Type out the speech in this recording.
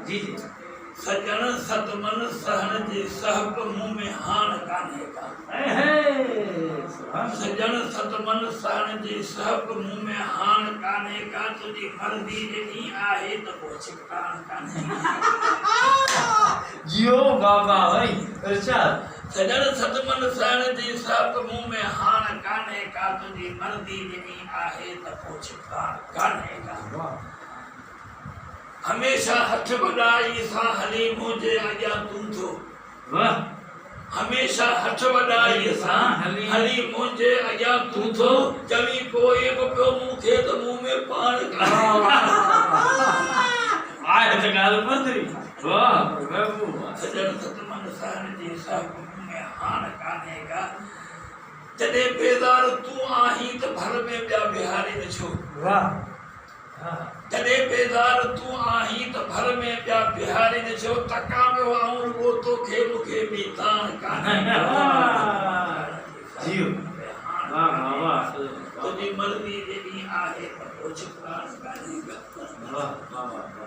जी जी सजन सतमन सहन जे सहप मुंह में हान कान्हे का सजन सतमन सहन जे सहप मुंह में हान कान्हे का तुझी मर्जी जॾहिं आहे त पोइ छिकाण कान्हे जियो बाबा भाई इरशाद सजन सतमन सहन जे सहप मुंह में हान कान्हे का तुझी मर्जी जॾहिं आहे त पोइ छिकाण कान्हे का हमेशा हथ वॾाई सां हली मुंहिंजे अॻियां तूं थो वाह हमेशा हथ वॾाई सां हली मुंहिंजे अॻियां तूं थो चवी पोइ बि पियो मूंखे त मुंह में पाण आए त ॻाल्हि पधरी वाह बाबू सजन सतमन सहन जे सहप मुंह में हान कान्हे का जॾहिं बेज़ार तूं आहीं त भर में ॿिया बिहारी न छो वाह जॾहिं बेज़ार तूं आहीं त भर में ॿिया बिहारी न छो तका में आऊं रुॻो तोखे मूंखे बि ताण कान्हे जियो वाह वाह तुंहिंजी मर्ज़ी जॾहिं आहे त पोइ छिकाण कान्हे का वाह वाह